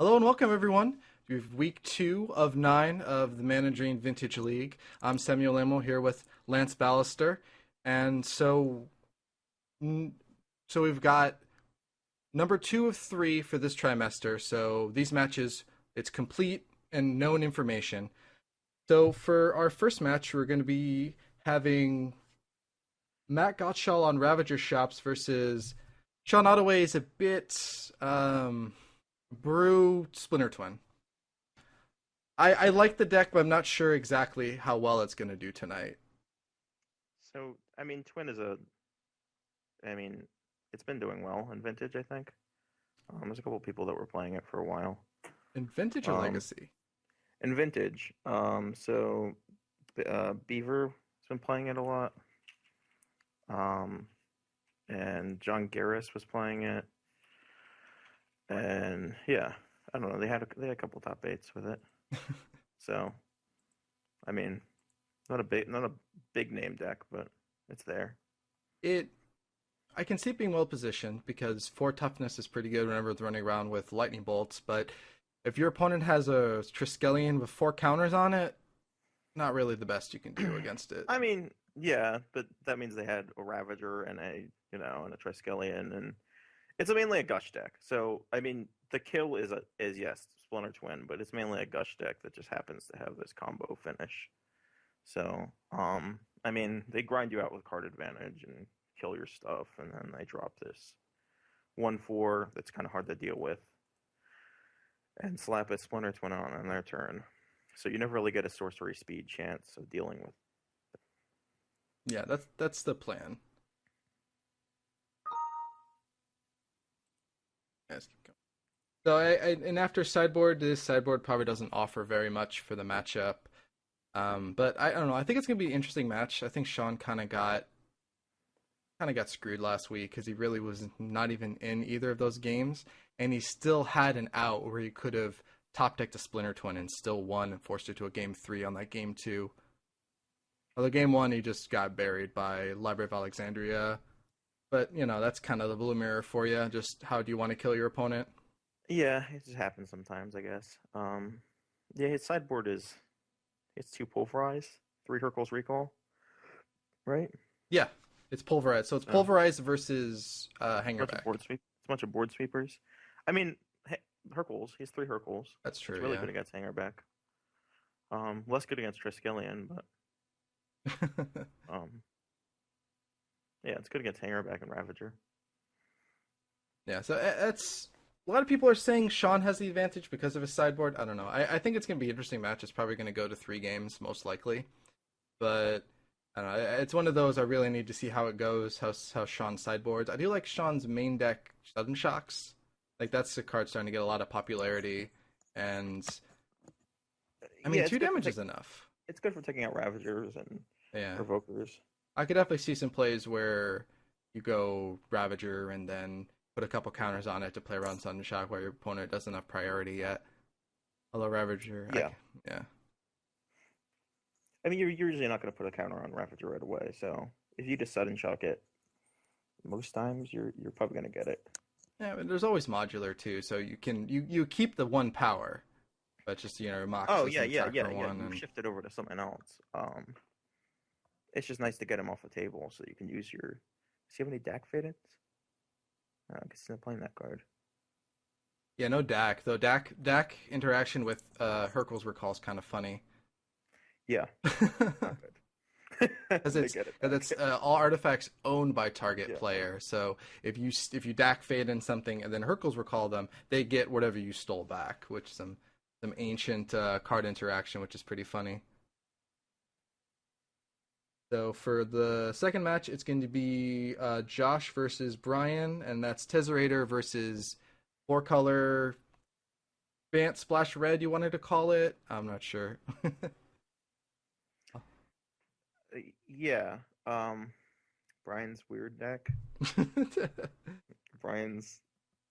Hello and welcome, everyone. We have week 2 of 9 of the Managing Vintage League. I'm Samuel Lamo here with Lance Ballister, and so we've got number 2 of 3 for this trimester. So these matches, it's complete and known information. So for our first match, we're going to be having Matt Gottschall on Ravager Shops versus Sean Ottaway is a bit Brew Splinter Twin. I like the deck, but I'm not sure exactly how well it's going to do tonight. So, Twin is I mean, it's been doing well in Vintage, I think. There's a couple of people that were playing it for a while. In Vintage or Um, Legacy? in Vintage, Beaver has been playing it a lot. Um, and John Garris was playing it. And yeah, I don't know. They had a couple top eights with it. So, I mean, not a big name deck, but it's there. It I can see it being well positioned because 4 toughness is pretty good whenever it's running around with lightning bolts, but if your opponent has a Triskelion with 4 counters on it, not really the best you can do against it. Yeah, but that means they had a Ravager and a Triskelion, and it's mainly a Gush deck. So the kill is yes, Splinter Twin, but it's mainly a Gush deck that just happens to have this combo finish. So they grind you out with card advantage and kill your stuff, and then they drop this 1/4 that's kind of hard to deal with, and slap a Splinter Twin on their turn. So you never really get a sorcery speed chance of dealing with. Yeah, that's the plan. Yes, keep going. So and after sideboard, this sideboard probably doesn't offer very much for the matchup. But I don't know. I think it's gonna be an interesting match. I think Sean kind of got screwed last week because he really was not even in either of those games, and he still had an out where he could have top decked a Splinter Twin and still won and forced it to a game 3 on that game 2. Although game 1 he just got buried by Library of Alexandria, but that's kind of the blue mirror for you. Just how do you want to kill your opponent? Yeah, it just happens sometimes, I guess. Yeah, his sideboard is it's 2 Pulverize, 3 Hercules Recall, right? Yeah, it's pulverized. So it's Oh, pulverized versus it's a bunch of hangerback. It's a bunch of board sweepers. I mean, Hercules. He's 3 Hercules. That's It's true. really Yeah. good against Hangerback. Less good against Triskelion, but um, yeah, it's good against Hangerback and Ravager. Yeah, so that's a lot of people are saying Sean has the advantage because of his sideboard. I don't know. I think it's gonna be an interesting match. It's probably gonna go to 3 games most likely, but I don't know. It's one of those I really need to see how it goes. How Sean's sideboards. I do like Sean's main deck sudden shocks. Like that's the card starting to get a lot of popularity, and I mean Yeah, 2 damage is enough. it's good for taking out Ravagers and Yeah, Provokers. I could definitely see some plays where you go Ravager and then put a couple counters on it to play around Sudden Shock where your opponent doesn't have priority yet. Although Ravager, Yeah, yeah, you're usually not going to put a counter on Ravager right away. So if you just sudden shock it, most times you're probably going to get it. yeah. But there's always modular too, so you keep the 1 power, but just Mox Oh yeah, doesn't yeah, attack yeah, for yeah. one, You and shift it over to something else. It's just nice to get them off the table so you can use your. See how many DAC fitteds? I guess not playing that card. yeah, no DAC though. DAC interaction with Hercules Recall is kind of funny. Yeah, not good. Because They it's get it because back. it's all artifacts owned by target Yeah, player. So if you DAC fade in something and then Hercules recall them, they get whatever you stole back, which is some ancient card interaction, which is pretty funny. So for the second match, it's going to be Josh versus Brian, and that's Tezzerator versus 4 color Bant Splash Red. You wanted to call it? I'm not sure. yeah. Brian's weird deck. Brian's.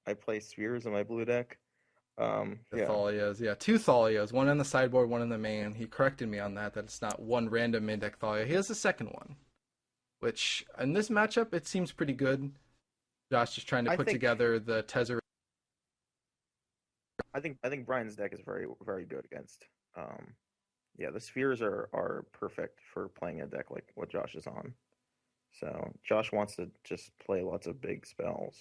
I play spheres in my blue deck. The Yeah. Thalias, yeah, 2 Thalias, one in the sideboard, one in the main. He corrected me on that it's not one random mid deck Thalia. He has the second one, which in this matchup it seems pretty good. Josh just trying to I put think together the Tezzeret. I think Brian's deck is very very good against. Um, yeah, the spheres are perfect for playing a deck like what Josh is on. So Josh wants to just play lots of big spells,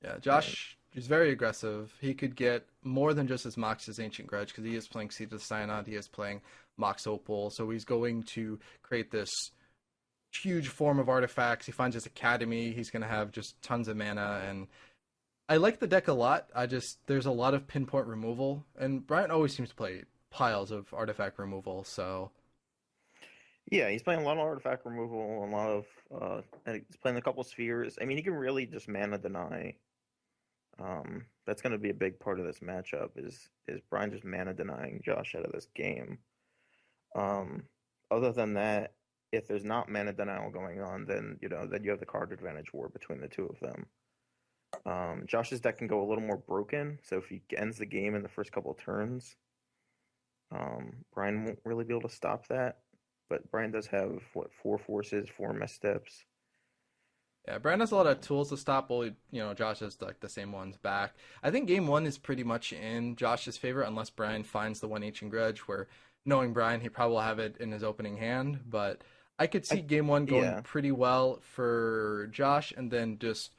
Yeah, and Josh is very aggressive. He could get more than just his Mox's Ancient Grudge because he is playing Seed of the Synod, he is playing Mox Opal, so he's going to create this huge form of artifacts. He finds his Academy, he's going to have just tons of mana, and I like the deck a lot. I just there's a lot of pinpoint removal, and Brian always seems to play piles of artifact removal. So yeah, he's playing a lot of artifact removal, a lot of and he's playing a couple spheres. I mean, he can really just mana deny. That's going to be a big part of this matchup. Is Brian just mana denying Josh out of this game? Um, Other than that, if there's not mana denial going on, then then you have the card advantage war between the two of them. Josh's deck can go a little more broken, so if he ends the game in the first couple of turns, Brian won't really be able to stop that. But Brian does have what, four forces, four missteps. yeah, Brian has a lot of tools to stop. Only Josh has like the same ones back. I think game one is pretty much in Josh's favor unless Brian finds the one Ancient Grudge. Where knowing Brian, he probably will have it in his opening hand. But I could see I game one going Yeah, pretty well for Josh, and then just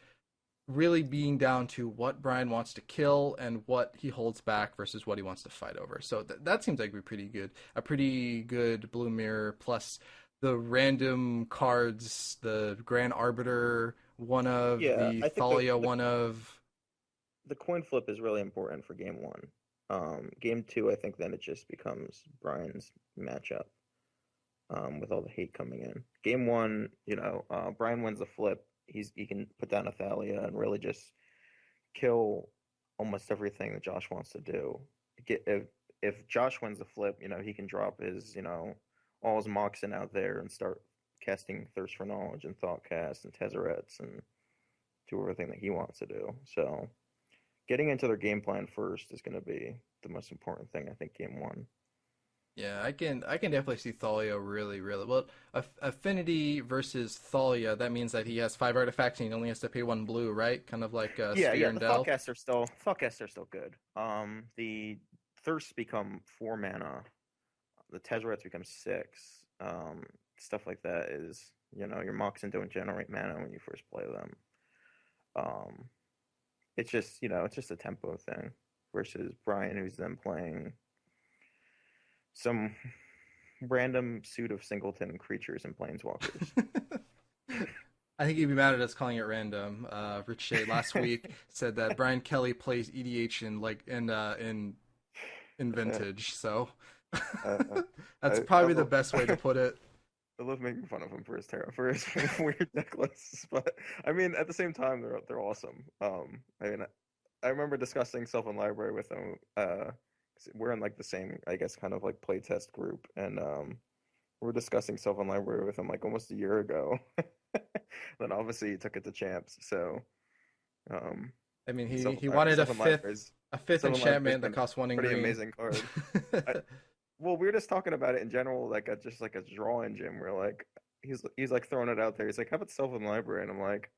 really being down to what Brian wants to kill and what he holds back versus what he wants to fight over. So that seems like pretty good. A pretty good Blue Mirror plus the random cards, the Grand Arbiter, one of yeah. the I think Thalia, one of. the coin flip is really important for game one. Game two, I think then it just becomes Brian's matchup. With all the hate coming in. Game one, Brian wins the flip. He can put down a Thalia and really just kill almost everything that Josh wants to do. If Josh wins the flip, he can drop his all his Moxen out there and start casting Thirst for Knowledge and Thoughtcast and Tezzerets and do everything that he wants to do. So getting into their game plan first is going to be the most important thing, I think, game one. Yeah, I can definitely see Thalia really well. Affinity versus Thalia, that means that he has 5 artifacts and he only has to pay 1 blue, right? Kind of like Yeah, Sphere yeah, and the Delve. Thoughtcasts are still good. The Thirsts become 4 mana. The Tezzerets become 6. Stuff like that is, your Moxen don't generate mana when you first play them. Um, it's just a tempo thing versus Brian, who's then playing some random suit of singleton creatures and planeswalkers. I think he'd be mad at us calling it random. Rich Shea last week said that Brian Kelly plays EDH in uh, vintage, so uh, that's I probably the love best way to put it. I love making fun of him for his for his weird deck lists, but I mean, at the same time, they're awesome. I mean, I remember discussing Sylvan Library with him. 'Cause we're in like the same, I guess, kind of like playtest group, and we were discussing Sylvan Library with him like almost a year ago. Then obviously he took it to champs, so um, I mean, he Sylvan he wanted a Sylvan fifth Library's a fifth Sylvan Library's enchantment that been costs one a in pretty green. amazing card. I, well, we were just talking about it in general, like just like a draw engine. We're like, he's like throwing it out there. He's like, how about Sylvan Library? And I'm like,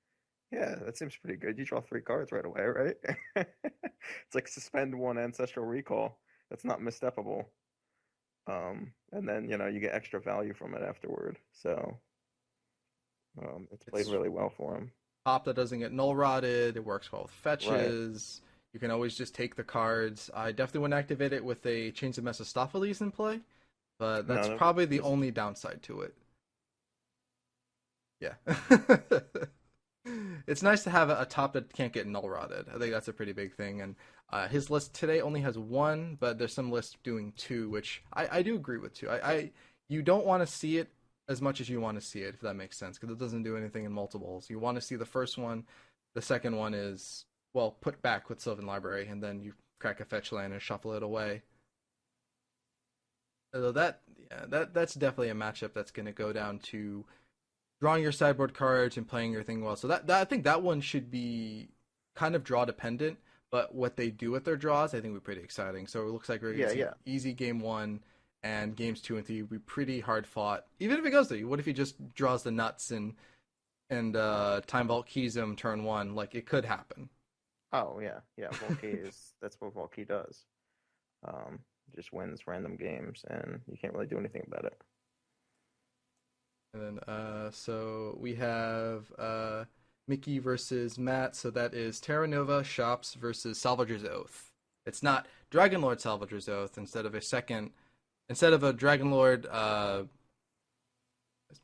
yeah, that seems pretty good. You draw 3 cards right away, right? It's like suspend 1 ancestral recall. That's not misstepable. And then you get extra value from it afterward. So it's played It's really well for him. top that doesn't get null rotted. It works well with Right. fetches. You can always just take the cards. I definitely wouldn't activate it with a Chains of Mephistopheles in play, but No, that's no, probably the just only downside to it. Yeah. It's nice to have a top that can't get null rotted. I think that's a pretty big thing. And his list today only has one, but there's some lists doing two, which I do agree with too. You don't want to see it as much as you want to see it, if that makes sense, because it doesn't do anything in multiples. You want to see the first one. The second one is, well, put back with Sylvan Library, and then you crack a fetch land and shuffle it away. So that's definitely a matchup that's going to go down to drawing your sideboard cards and playing your thing well. So that I think that one should be kind of draw dependent, but what they do with their draws, I think, will be pretty exciting. So it looks like we're going yeah, to see yeah. easy game one, and games two and three will be pretty hard fought. Even if it goes to you, what if he just draws the nuts and Time Vault keys him turn one? Like, it could happen. Oh yeah, yeah. Volkey is that's what Volkey does. Um, just wins random games, and you can't really do anything about it. And then so we have Mickey versus Matt. So that is Terra Nova Shops versus Salvager's Oath. It's not Dragon Lord Salvager's Oath instead of a Dragon Lord. I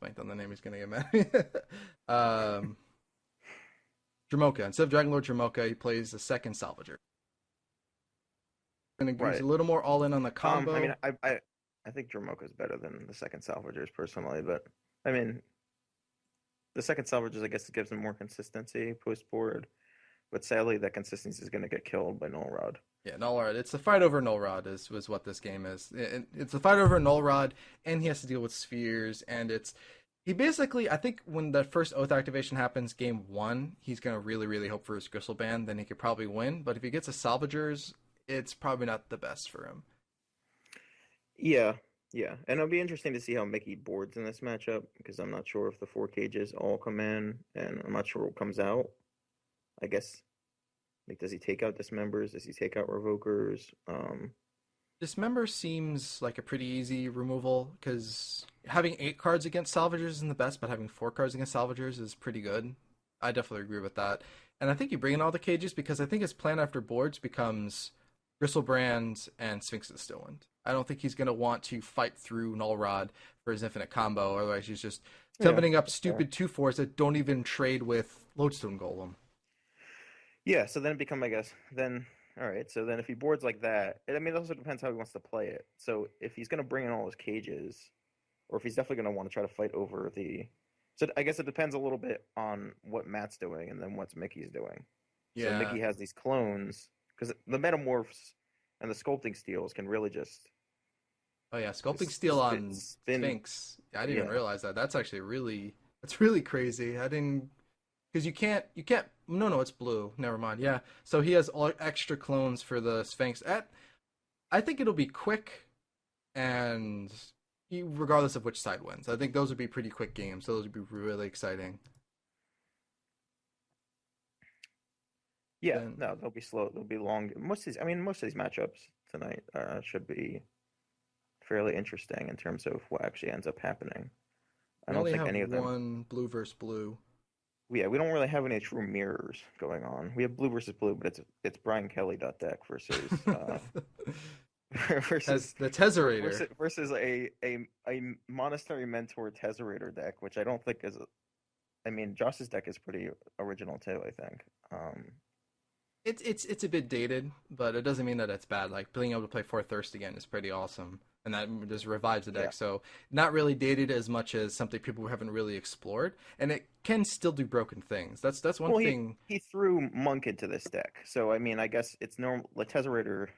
blanked on the name. He's gonna get mad. Dramoka. Instead of Dragon Lord Dramoka, he plays the second Salvager. And he's Right. a little more all in on the I combo. mean, I think Dromoka is better than the second Salvagers personally, but I mean, the second Salvagers, I guess, it gives them more consistency post board, but sadly, that consistency is going to get killed by Null Rod. Yeah, Null Rod. It's a fight over Null Rod is was what this game is. It's a fight over Null Rod, and he has to deal with spheres, and it's he basically. I think when the first Oath activation happens, game one, he's gonna really hope for his Gristle Band. Then he could probably win. But if he gets a Salvagers, it's probably not the best for him. Yeah, yeah, and it'll be interesting to see how Mickey boards in this matchup because I'm not sure if the four cages all come in, and I'm not sure what comes out. I guess like, does he take out dismembers? Does he take out revokers? Dismember seems like a pretty easy removal because having 8 cards against Salvagers isn't the best, but having 4 cards against Salvagers is pretty good. I definitely agree with that. And I think you bring in all the cages because I think his plan after boards becomes Gristlebrand and Sphinx of the Stillwind. I don't think he's going to want to fight through Null Rod for his infinite combo. Otherwise, he's just Yeah, summoning up that's fair. stupid 2/4s that don't even trade with Lodestone Golem. Yeah, so then it become, I guess, then all right. So then if he boards like that, I mean, it also depends how he wants to play it. So if he's going to bring in all his cages, or if he's definitely going to want to try to fight over the, so I guess it depends a little bit on what Matt's doing and then what's Mickey's doing. So Yeah. Mickey has these clones because the metamorphs and the sculpting steels can really Oh yeah, Sculpting just Steel on spin. Sphinx. I didn't even Yeah, realize that. That's actually that's really crazy. I didn't because you can't no it's blue. Never mind. Yeah. So he has all extra clones for the Sphinx. I think it'll be quick and regardless of which side wins. I think those would be pretty quick games. Those would be really exciting. yeah. Then No, they'll be slow. They'll be long. Most of these matchups tonight should be fairly interesting in terms of what actually ends up happening. I we don't only think have any of them. one blue versus blue. Yeah, we don't really have any true mirrors going on. We have blue versus blue, but it's Brian Kelly deck versus As versus the Tesserator. versus a Monastery Mentor Tesserator deck, which I don't think is. I mean, Josh's deck is pretty original too. I think. It's a bit dated, but it doesn't mean that it's bad. Like being able to play Four Thirst again is pretty awesome, and that just revives the Yeah. deck. So not really dated as much as something people haven't really explored, and it can still do broken things. That's one Well, thing. he threw Monk into this deck, so I mean, I guess it's normal. The Tesserator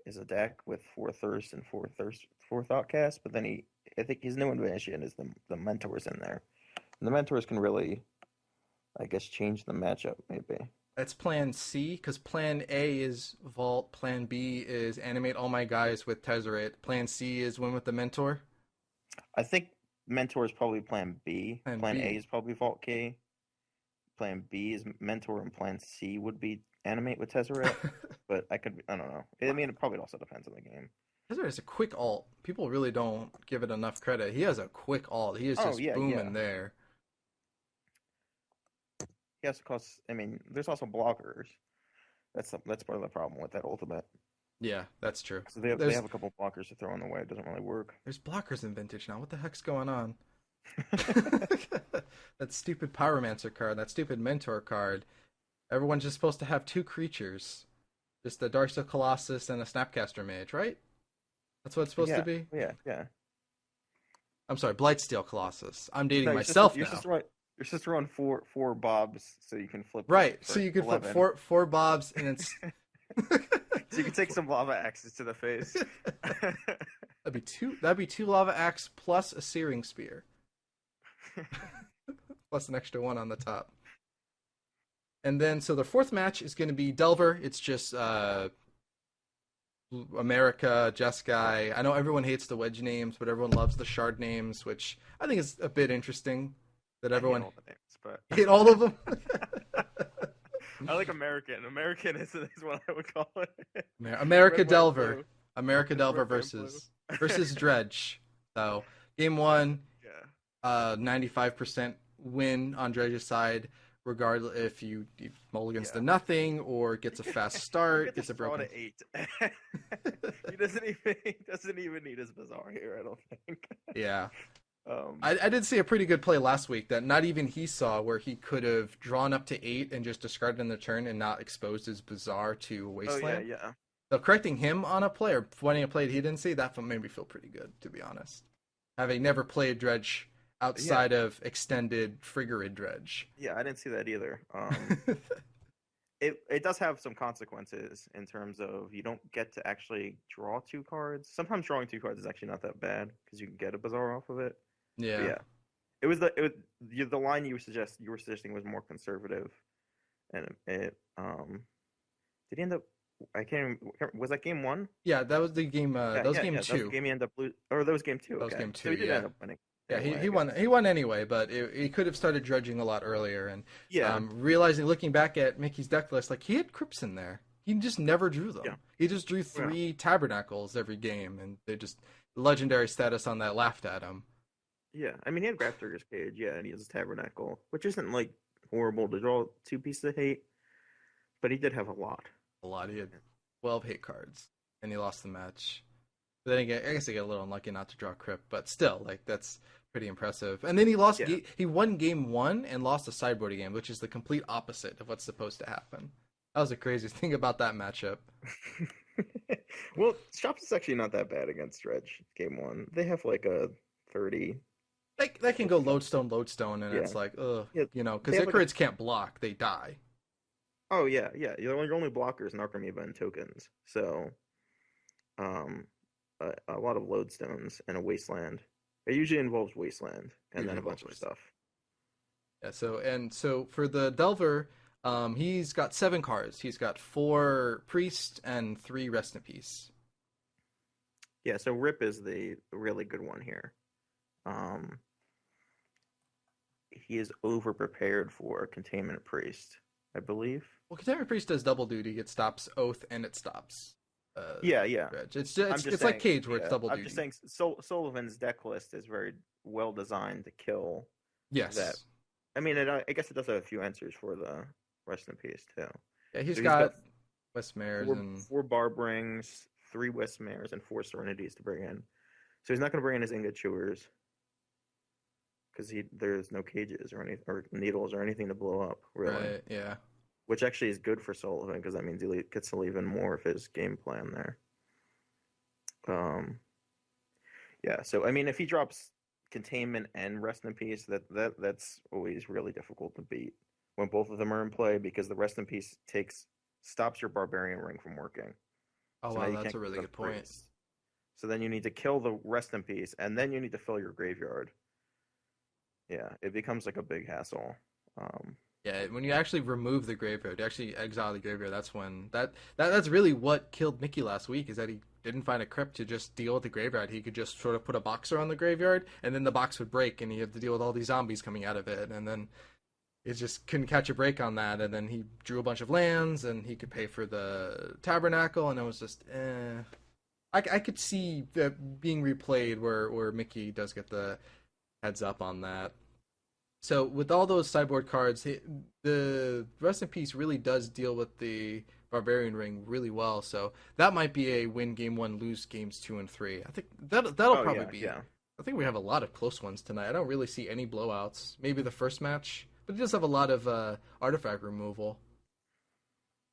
is a deck with four Thoughtcast, but then I think his new invention is the mentors in there, and the mentors can really, I guess, change the matchup maybe. That's Plan C because Plan A is Vault. Plan B is animate all my guys with Tezzeret. Plan C is win with the Mentor. I think mentor is probably Plan B. Plan Plan A B. is probably Vault Key. Plan B is mentor, and Plan C would be animate with Tezzeret. But I don't know. I mean, it probably also depends on the game. Tezzeret is a quick alt. People really don't give it enough credit. He has a quick alt. He is Oh just yeah, yeah. booming there. He has to cost. I mean, there's also blockers. That's part of the problem with that ultimate. Yeah, that's true. So they have a couple blockers to throw in the way. It doesn't really work. There's blockers in Vintage now. What the heck's going on? That stupid Pyromancer card, that stupid Mentor card. Everyone's just supposed to have 2 creatures. Just a Darksteel Colossus and a Snapcaster Mage, right? That's what it's supposed to Yeah, be? yeah, yeah. I'm sorry, Blightsteel Colossus. I'm dating No, myself you're now. supposed to run. You're supposed to run four bobs so you can flip it Right, for so you could flip 11. four bobs and it's So you can take some lava axes to the face. that'd be 2 Lava Axe plus a Searing Spear. Plus an extra one on the top. And then, so the fourth match is going to be Delver. It's just America, Jeskai. I know everyone hates the wedge names, but everyone loves the shard names, which I think is a bit interesting. That I hate everyone all the names, but hate all of them. I like American. American is what I would call it. America Red, white, and Delver. blue. America It's Delver red, white, and blue. versus Dredge. So game one, Yeah. 95% win on Dredge's side, regardless if you mulligans to Yeah. nothing or gets a fast You start, could gets a just throw it broken. at 8. He doesn't even need his bazaar here, I don't think. Yeah. Um, I did see a pretty good play last week that not even he saw, where he could have drawn up to 8 and just discarded in the turn and not exposed his Bazaar to oh yeah, Wasteland. yeah. So correcting him on a play or pointing a play he didn't see, that made me feel pretty good, to be honest. Having never played Dredge Yeah. outside of extended Frigorid Dredge. Yeah, I didn't see that either. It does have some consequences in terms of you don't get to actually draw 2 cards. Sometimes drawing 2 cards is actually not that bad because you can get a bazaar off of it. But Yeah. yeah, the line you were suggesting was more conservative, and it did he end up? I can't. Was that game 1? Yeah, that was the game. Yeah, That was yeah, game yeah. That was the two. game he ended up or that was game 2. That was Okay, game so two. he did Yeah. end up winning Yeah, anyway, I he won. guess. He won anyway, but he could have started dredging a lot earlier. And Yeah, realizing, looking back at Mickey's deck list, like he had crypts in there. He just never drew yeah, them. He just drew yeah, 3 tabernacles every game, and they just legendary status on that laughed at him. yeah. I mean, he had Grafdigger's Cage, yeah, and he has a Tabernacle, which isn't like horrible to draw 2 pieces of hate, but he did have a lot. A lot. He had 12 hate cards, and he lost the match. But then again, I guess he got a little unlucky not to draw crypt, but still, like that's pretty impressive. And then he lost. Yeah. He won game 1 and lost a sideboard game, which is the complete opposite of what's supposed to happen. That was the craziest thing about that matchup. Well, Shops is actually not that bad against Dredge game 1. They have like a 30. They can go lodestone, and Yeah, it's like, ugh, yeah. because They have like a Icarids can't block; they die. oh yeah, yeah. Your only blockers in Arkham and tokens. So, um, a lot of lodestones and a wasteland. It usually involves wasteland and then Usually a bunch involves of wasteland. stuff. Yeah. So for the Delver, he's got 7 cards. He's got 4 priest and 3 rest in peace. Yeah. So Rip is the really good one here. Um, he is over prepared for Containment Priest, I believe. Well, Containment Priest does double duty. It stops Oath and it stops Yeah, yeah. Dredge. It's I'm just it's saying. like Cage where it's Yeah, double I'm duty. just saying. Sullivan's deck list is very well designed to kill that. Yes. I mean, I guess it does have a few answers for the rest in peace too. Yeah, So he's he's got got West Mares four and four Barbrings, 3 Westmares, and 4 Serenities to bring in. So he's not going to bring in his Ingot Chewers because there's no cages or any or needles or anything to blow up really, right. Yeah. which actually is good for Sullivan because that means he gets to leave in more of his game plan there. Yeah. So I mean, if he drops Containment and Rest in Peace, that's always really difficult to beat when both of them are in play because the Rest in Peace stops your Barbarian Ring from working. Oh So now wow, you that's can't a get really the good point. Priest. So then you need to kill the Rest in Peace, and then you need to fill your graveyard. Yeah, it becomes like a big hassle. Yeah, when you actually remove the graveyard, you actually exile the graveyard. That's when that's really what killed Mickey last week. Is that he didn't find a crypt to just deal with the graveyard. He could just sort of put a boxer on the graveyard, and then the box would break, and he had to deal with all these zombies coming out of it, and then it just couldn't catch a break on that. And then he drew a bunch of lands, and he could pay for the tabernacle, and it was just I could see that being replayed where Mickey does get the heads up on that. So with all those sideboard cards, the Rest in Peace really does deal with the Barbarian Ring really well. So that might be a win game 1, lose games 2 and 3. I think that'll Oh probably yeah, be. yeah. I think we have a lot of close ones tonight. I don't really see any blowouts. Maybe the first match, but it does have a lot of artifact removal.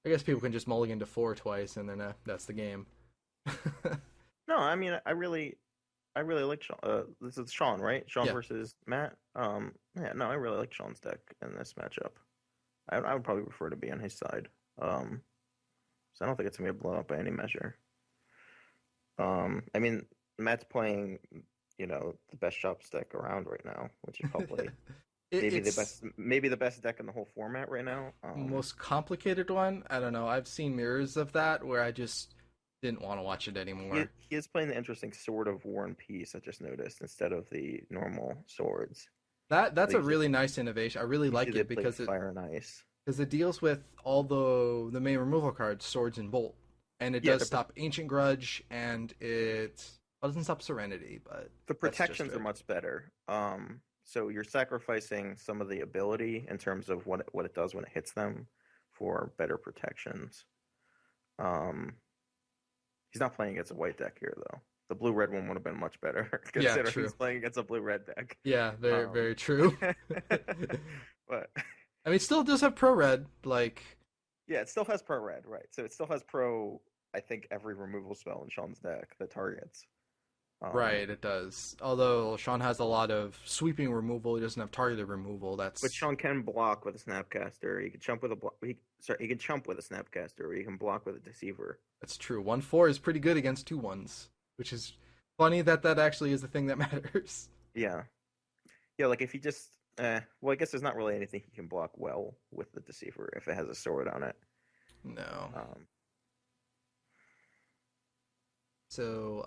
I guess people can just mulligan to 4 twice, and then that's the game. No, I mean, I really like Sean. This is Sean, right? Sean Yeah. versus Matt. Yeah, no, I really like Sean's deck in this matchup. I would probably prefer to be on his side. So I don't think it's gonna be a blow up by any measure. I mean, Matt's playing, the best Shops deck around right now, which is probably It's maybe the best deck in the whole format right now. most complicated one. I don't know. I've seen mirrors of that where I just didn't want to watch it anymore. He is playing the interesting Sword of War and Peace. I just noticed instead of the normal swords. That's a Usually- really nice innovation. I really like usually it they play because Fire and Ice. because it deals with all the main removal cards, Swords and Bolt, and it Yeah, does stop Ancient Grudge, and it well, it doesn't stop Serenity, but the that's just protections are it. much better. So you're sacrificing some of the ability in terms of what it does when it hits them for better protections. Um, he's not playing against a white deck here though. The blue red one would have been much better Yeah, considering true. he's playing against a blue red deck. Yeah, very Um, very true. but I mean, it still does have Pro Red, like yeah, it still has pro red, right? So it still has pro. I think every removal spell in Sean's deck that targets. Um, right, it does. Although Sean has a lot of sweeping removal, he doesn't have targeted removal. but That's Sean can block with a Snapcaster. He can chump with a sorry, he can chump with a Snapcaster, or he can block with a Deceiver. that's true. 1/4 is pretty good against 2/1s, which is funny that that actually is the thing that matters. Yeah, yeah. Like if he just, well, I guess there's not really anything he can block well with the Deceiver if it has a sword on it. No. Um, So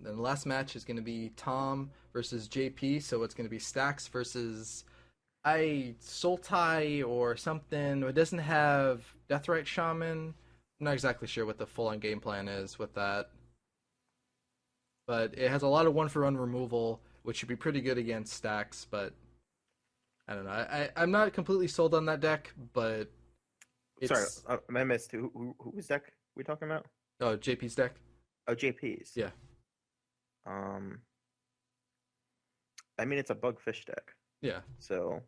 then the last match is going to be Tom versus JP. So it's going to be Stacks versus Sultai or something. It doesn't have Deathrite Shaman. I'm not exactly sure what the full-on game plan is with that, but it has a lot of one-for-one removal, which should be pretty good against Stacks. But I don't know. I'm not completely sold on that deck, but sorry, it's I missed whose deck we talking about? oh JP's deck. Oh, JP's. Yeah, Um, I mean it's a bugfish deck, yeah. so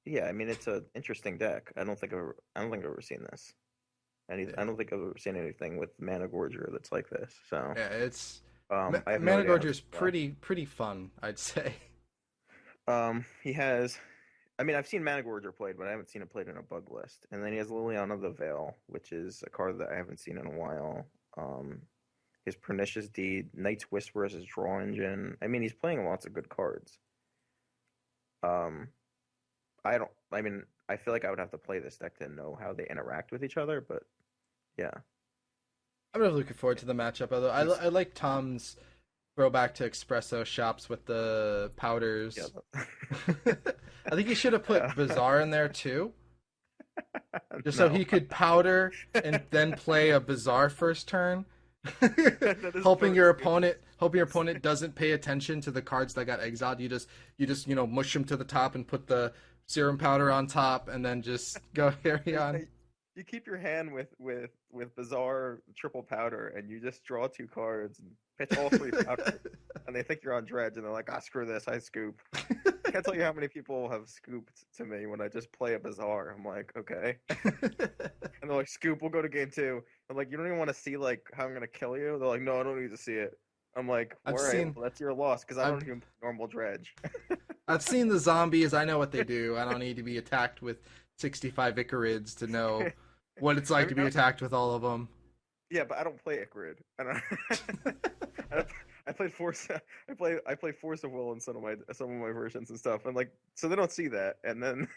yeah. I mean it's an interesting deck. I don't think I've ever seen this. Yeah. I don't think I've ever seen anything with Mana Gorger that's like this. So Yeah, it's I have no Mana idea how Gorger this is will pretty fun, I'd say. go. He has. I mean, I've seen Mana Gorger played, but I haven't seen it played in a bug list. And then he has Liliana the Veil, which is a card that I haven't seen in a while. His Pernicious Deed, Knight's Whisper as his draw engine. I mean, he's playing lots of good cards. Um, I don't. I mean, I feel like I would have to play this deck to know how they interact with each other. But yeah, I'm really looking forward to the matchup. Although he's I like Tom's throwback to espresso shops with the yeah, powders. I think he should have yeah. put Bazaar in there too, just so No, he could powder and then play a Bazaar first turn. that is perfect. Hoping your opponent doesn't pay attention to the cards that got exiled. You just mush them to the top and put the serum powder on top, and then just go carry on. You keep your hand with bizarre triple powder, and you just draw two cards and pitch all three powders, and they think you're on dredge, and they're like, "Ah, screw this, I scoop." I can't tell you how many people have scooped to me when I just play a bizarre. I'm like, okay, and they're like, "Scoop, we'll go to game two." I'm like, "You don't even want to see like how I'm gonna kill you?" They're like, "No, I don't need to see it." I'm like, I've "All right, seen well, that's your loss because I I've don't even play normal dredge." I've seen the zombies. I know what they do. I don't need to be attacked with 65 Icarids to know what it's I like mean, to be attacked with all of them. yeah, but I don't play Icarid. I don't. I, I played Force. I play Force of Will in some of my versions and stuff, and like so they don't see that, and then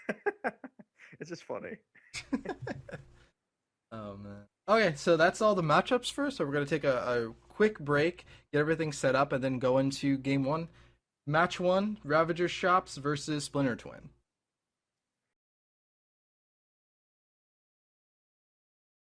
it's just funny. Oh man. Okay, so that's all the matchups first. So we're gonna take a quick break, get everything set up, and then go into game one. Match one: Ravager Shops versus Splinter Twin.